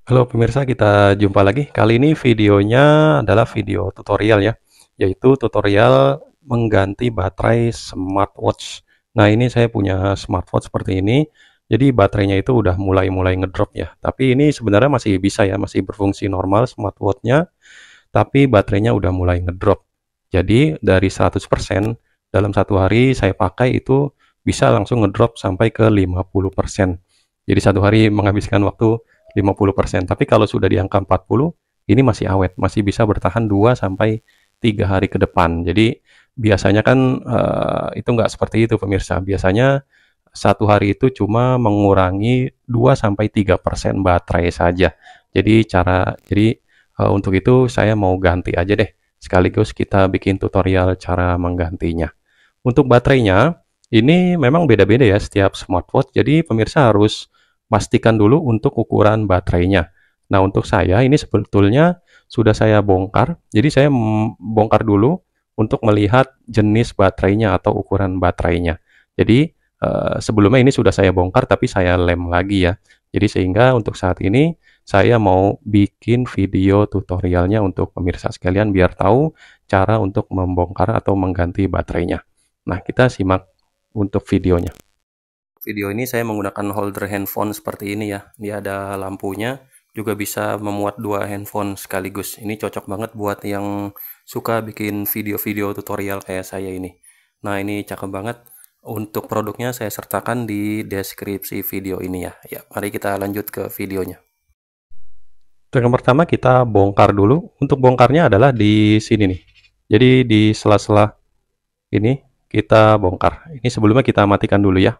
Halo pemirsa, kita jumpa lagi. Kali ini videonya adalah video tutorial ya, yaitu tutorial mengganti baterai smartwatch. Nah, ini saya punya smartwatch seperti ini. Jadi baterainya itu udah mulai ngedrop ya. Tapi ini sebenarnya masih bisa ya, masih berfungsi normal smartwatchnya, tapi baterainya udah mulai ngedrop. Jadi dari 100% dalam satu hari saya pakai itu bisa langsung ngedrop sampai ke 50%. Jadi satu hari menghabiskan waktu 50%. Tapi kalau sudah di angka 40, ini masih awet, masih bisa bertahan 2 sampai 3 hari ke depan. Jadi biasanya kan itu nggak seperti itu pemirsa. Biasanya satu hari itu cuma mengurangi 2 sampai 3% baterai saja. Jadi untuk itu saya mau ganti aja deh. Sekaligus kita bikin tutorial cara menggantinya. Untuk baterainya, ini memang beda-beda ya setiap smartwatch. Jadi pemirsa harus pastikan dulu untuk ukuran baterainya. Nah, untuk saya ini sebetulnya sudah saya bongkar. Jadi saya bongkar dulu untuk melihat jenis baterainya atau ukuran baterainya. Jadi sebelumnya ini sudah saya bongkar tapi saya lem lagi ya. Jadi sehingga untuk saat ini saya mau bikin video tutorialnya untuk pemirsa sekalian biar tahu cara untuk membongkar atau mengganti baterainya. Nah, kita simak untuk videonya. Video ini saya menggunakan holder handphone seperti ini ya. Dia ada lampunya, juga bisa memuat dua handphone sekaligus. Ini cocok banget buat yang suka bikin video-video tutorial kayak saya ini. Nah, ini cakep banget. Untuk produknya saya sertakan di deskripsi video ini ya. Ya, mari kita lanjut ke videonya. Yang pertama kita bongkar dulu. Untuk bongkarnya adalah di sini nih. Jadi di sela-sela ini kita bongkar. Ini sebelumnya kita matikan dulu ya.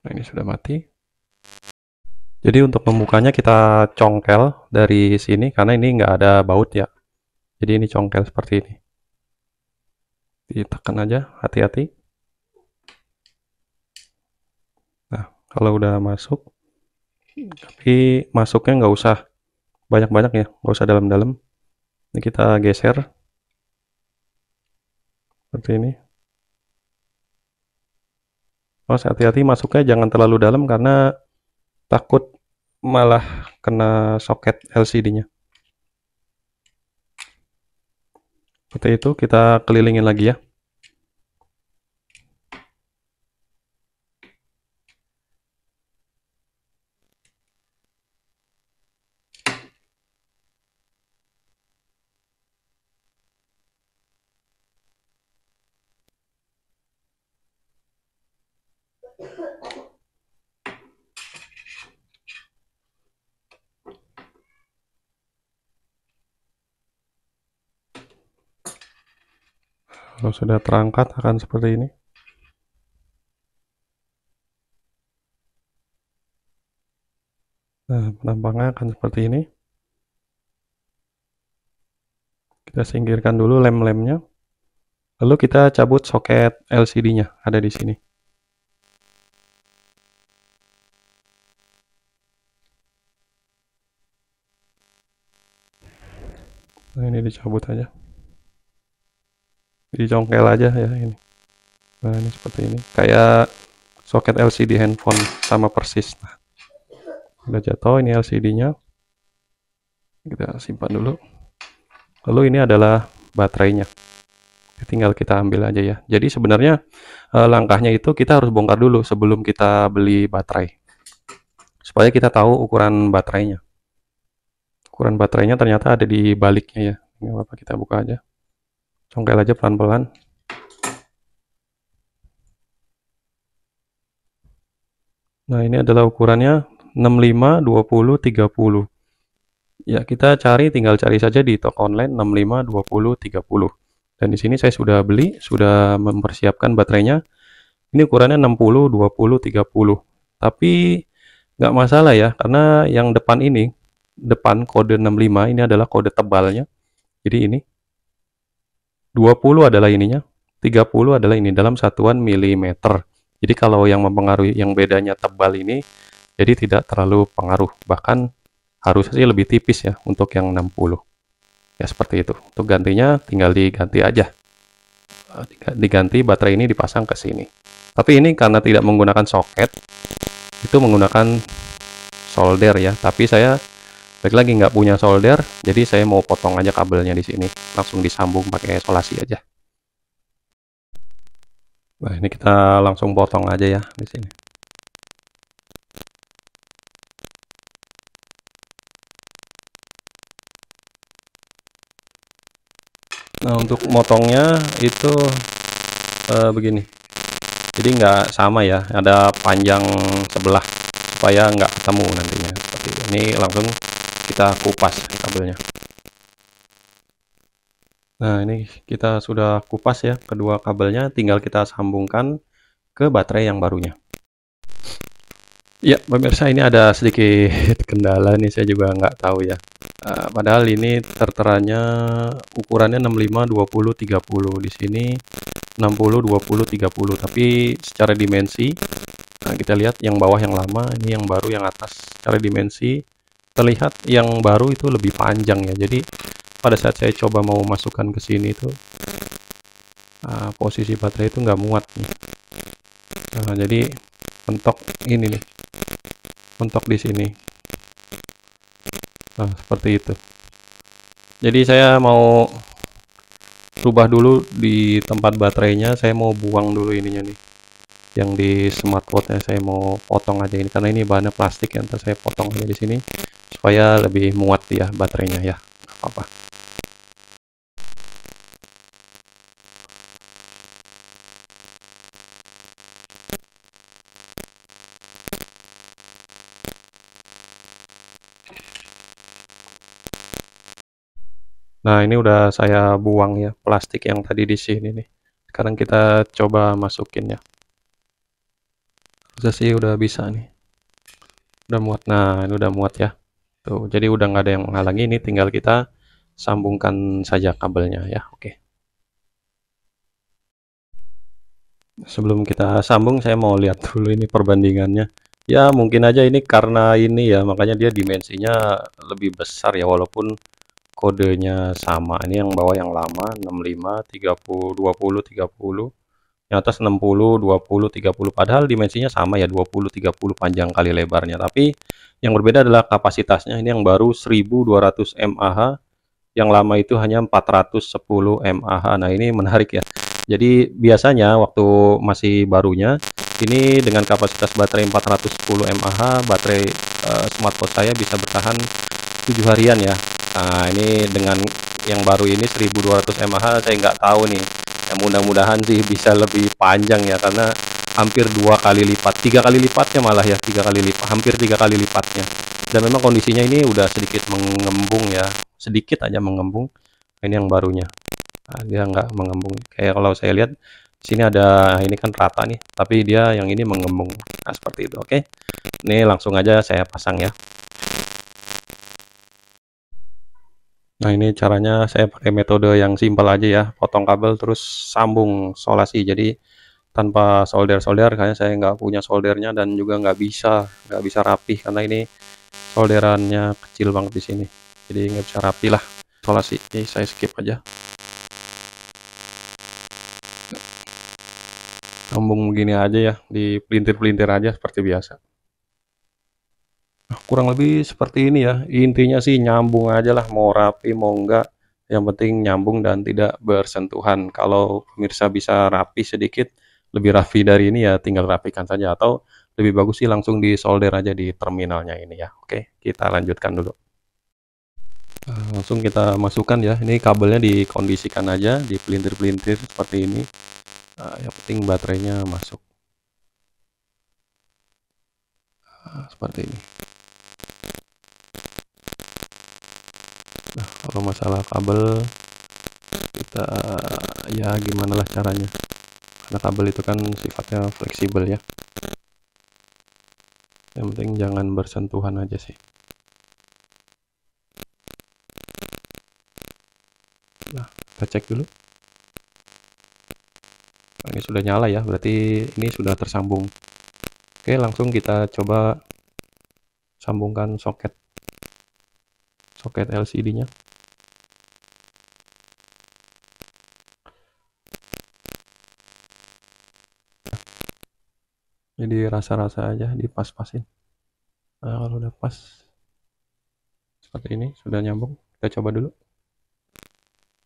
Nah, ini sudah mati. Jadi untuk membukanya kita congkel dari sini karena ini nggak ada baut ya. Jadi ini congkel seperti ini. Ditekan aja, hati-hati. Nah, kalau udah masuk, tapi masuknya nggak usah banyak-banyak ya, nggak usah dalam-dalam. Ini kita geser seperti ini. Oh, hati-hati masuknya jangan terlalu dalam karena takut malah kena soket LCD-nya. Seperti itu kita kelilingin lagi ya. Kalau sudah terangkat akan seperti ini. Nah, penampaknya akan seperti ini. Kita singkirkan dulu lem-lemnya. Lalu kita cabut soket LCD-nya, ada di sini. Nah, ini dicabut aja. Dicongkel aja ya ini. Nah, ini seperti ini. Kayak soket LCD handphone sama persis. Nah, udah jatuh ini LCD-nya. Kita simpan dulu. Lalu ini adalah baterainya. Tinggal kita ambil aja ya. Jadi sebenarnya langkahnya itu kita harus bongkar dulu sebelum kita beli baterai. Supaya kita tahu ukuran baterainya. Ukuran baterainya ternyata ada di baliknya ya. Nggak apa-apa, kita buka aja. Congkel aja pelan-pelan. Nah, ini adalah ukurannya 65, 20, 30. Ya, kita tinggal cari saja di toko online 65, 20, 30. Dan di sini saya sudah beli, sudah mempersiapkan baterainya. Ini ukurannya 60, 20, 30. Tapi nggak masalah ya, karena yang depan ini, depan kode 65 ini adalah kode tebalnya. Jadi ini 20 adalah ininya, 30 adalah ini dalam satuan milimeter. Jadi kalau yang mempengaruhi yang bedanya tebal ini, jadi tidak terlalu pengaruh. Bahkan harusnya sih lebih tipis ya untuk yang 60. Ya seperti itu. Untuk gantinya tinggal diganti aja. Diganti baterai ini dipasang ke sini. Tapi ini karena tidak menggunakan soket, itu menggunakan solder ya. Tapi saya balik lagi nggak punya solder, jadi saya mau potong aja kabelnya di sini, langsung disambung pakai solasi aja. Nah, ini kita langsung potong aja ya di sini. Nah, untuk motongnya itu begini. Jadi nggak sama ya, ada panjang sebelah supaya nggak ketemu nantinya. Seperti ini langsung kita kupas kabelnya. Nah, ini kita sudah kupas ya kedua kabelnya, tinggal kita sambungkan ke baterai yang barunya. Ya, pemirsa ini ada sedikit kendala nih, saya juga nggak tahu ya. Padahal ini terteranya ukurannya 65, 20, 30. Di sini 60, 20, 30. Tapi secara dimensi, nah kita lihat yang bawah yang lama, ini yang baru yang atas. Secara dimensi terlihat yang baru itu lebih panjang ya. Jadi pada saat saya coba mau masukkan ke sini itu posisi baterai itu nggak muat nih. Nah, jadi mentok ini nih, mentok di sini. Nah, seperti itu. Jadi saya mau rubah dulu di tempat baterainya, saya mau buang dulu ininya nih. Yang di smartwatchnya saya mau potong aja ini karena ini bahannya plastik ya, ntar saya potong aja di sini supaya lebih muat ya baterainya ya. Nggak apa-apa. Nah, ini udah saya buang ya plastik yang tadi di sini nih. Sekarang kita coba masukin ya. Harusnya sih udah bisa nih. Udah muat. Nah, ini udah muat ya. Tuh, jadi udah nggak ada yang menghalangi, ini tinggal kita sambungkan saja kabelnya ya. Oke. Sebelum kita sambung, saya mau lihat dulu ini perbandingannya. Ya, mungkin aja ini karena ini ya, makanya dia dimensinya lebih besar ya, walaupun kodenya sama. Ini yang bawah yang lama, 65, 30, 20, 30. Yang atas 60, 20, 30. Padahal dimensinya sama ya, 20, 30 panjang kali lebarnya. Tapi yang berbeda adalah kapasitasnya. Ini yang baru 1200 mAh, yang lama itu hanya 410 mAh. Nah, ini menarik ya. Jadi biasanya waktu masih barunya ini dengan kapasitas baterai 410 mAh, baterai smartwatch saya bisa bertahan 7 harian ya. Nah, ini dengan yang baru ini 1200 mAh saya nggak tahu nih. Ya mudah-mudahan sih bisa lebih panjang ya karena hampir 2 kali lipat, 3 kali lipatnya malah ya, 3 kali lipat, hampir 3 kali lipatnya. Dan memang kondisinya ini udah sedikit mengembung ya, sedikit aja mengembung. Ini yang barunya. Nah, dia nggak mengembung. Kayak kalau saya lihat sini ada ini kan rata nih, tapi dia yang ini mengembung. Nah, seperti itu. Oke. Ini langsung aja saya pasang ya. Nah, ini caranya saya pakai metode yang simpel aja ya, potong kabel terus sambung solasi. Jadi tanpa solder-solder, karena saya nggak punya soldernya dan juga nggak bisa rapi karena ini solderannya kecil banget di sini. Jadi nggak bisa rapi lah solasi. Ini saya skip aja. Sambung begini aja ya, di pelintir-pelintir aja seperti biasa. Nah, kurang lebih seperti ini ya. Intinya sih nyambung aja lah, mau rapi mau enggak. Yang penting nyambung dan tidak bersentuhan. Kalau pemirsa bisa rapi sedikit, lebih rapi dari ini ya tinggal rapikan saja. Atau lebih bagus sih langsung di solder aja di terminalnya ini ya. Oke, kita lanjutkan dulu. Langsung kita masukkan ya. Ini kabelnya dikondisikan aja, di pelintir-pelintir seperti ini. Yang penting baterainya masuk. Seperti ini. Nah, kalau masalah kabel kita ya gimana lah caranya. Karena kabel itu kan sifatnya fleksibel ya. Yang penting jangan bersentuhan aja sih. Nah, kita cek dulu. Nah, ini sudah nyala ya, berarti ini sudah tersambung. Oke, langsung kita coba sambungkan soket LCD-nya. Jadi rasa-rasa aja, dipas-pasin. Nah, kalau udah pas seperti ini, sudah nyambung, kita coba dulu.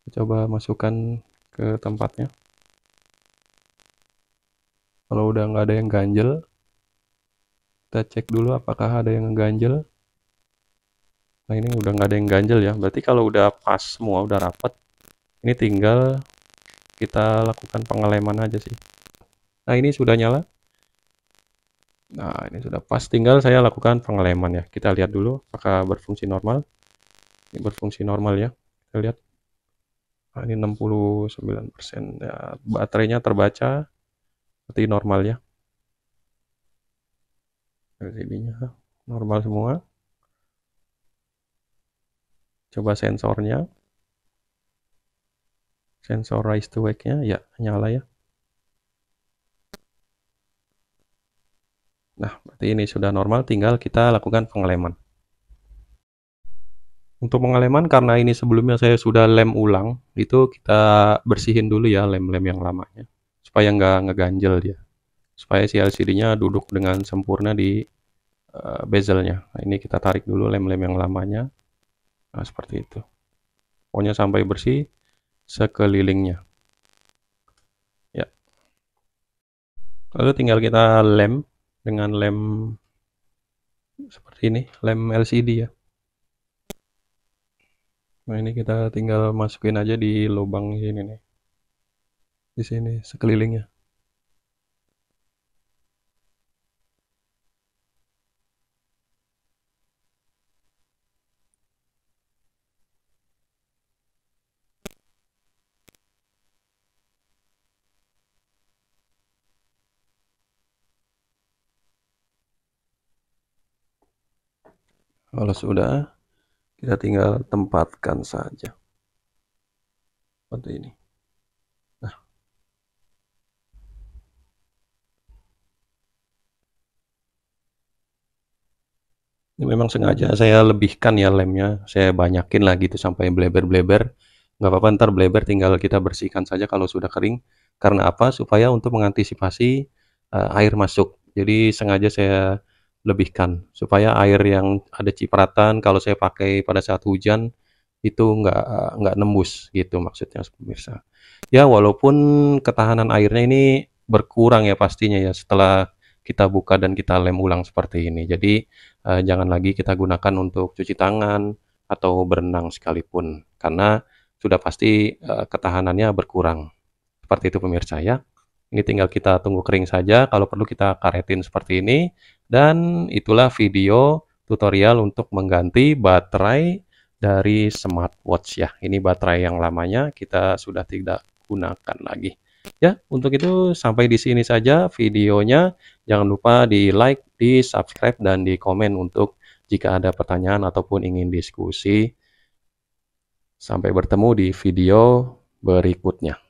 Kita coba masukkan ke tempatnya. Kalau udah nggak ada yang ganjel, kita cek dulu apakah ada yang ganjel. Nah, ini udah nggak ada yang ganjel ya. Berarti kalau udah pas semua, udah rapat, ini tinggal kita lakukan pengeleman aja sih. Nah, ini sudah nyala. Nah, ini sudah pas. Tinggal saya lakukan pengeleman ya. Kita lihat dulu apakah berfungsi normal. Ini berfungsi normal ya. Kita lihat. Nah, ini 69% ya. Baterainya terbaca seperti normal ya. LCD-nya normal semua. Coba sensornya. Sensor rise to wake-nya ya nyala ya. Nah, berarti ini sudah normal, tinggal kita lakukan pengeleman. Untuk pengeleman, karena ini sebelumnya saya sudah lem ulang, itu kita bersihin dulu ya lem-lem yang lamanya, supaya nggak ngeganjel dia, supaya si LCD-nya duduk dengan sempurna di bezelnya. Nah, ini kita tarik dulu lem-lem yang lamanya, nah seperti itu. Pokoknya sampai bersih sekelilingnya. Ya. Lalu tinggal kita lem dengan lem seperti ini, lem LCD ya. Nah, ini kita tinggal masukin aja di lubang ini nih. Di sini sekelilingnya. Kalau sudah, kita tinggal tempatkan saja. Seperti ini. Nah, ini memang sengaja saya lebihkan ya lemnya. Saya banyakin lah gitu sampai bleber-bleber. Nggak apa-apa, ntar bleber tinggal kita bersihkan saja kalau sudah kering. Karena apa? Supaya untuk mengantisipasi air masuk. Jadi sengaja saya lebihkan supaya air yang ada cipratan kalau saya pakai pada saat hujan itu nggak nembus gitu maksudnya pemirsa. Ya walaupun ketahanan airnya ini berkurang ya pastinya ya setelah kita buka dan kita lem ulang seperti ini. Jadi jangan lagi kita gunakan untuk cuci tangan atau berenang sekalipun karena sudah pasti ketahanannya berkurang. Seperti itu pemirsa ya. Ini tinggal kita tunggu kering saja, kalau perlu kita karetin seperti ini. Dan itulah video tutorial untuk mengganti baterai dari smartwatch ya. Ini baterai yang lamanya kita sudah tidak gunakan lagi. Ya, untuk itu sampai di sini saja videonya. Jangan lupa di like, di subscribe, dan di komen untuk jika ada pertanyaan ataupun ingin diskusi. Sampai bertemu di video berikutnya.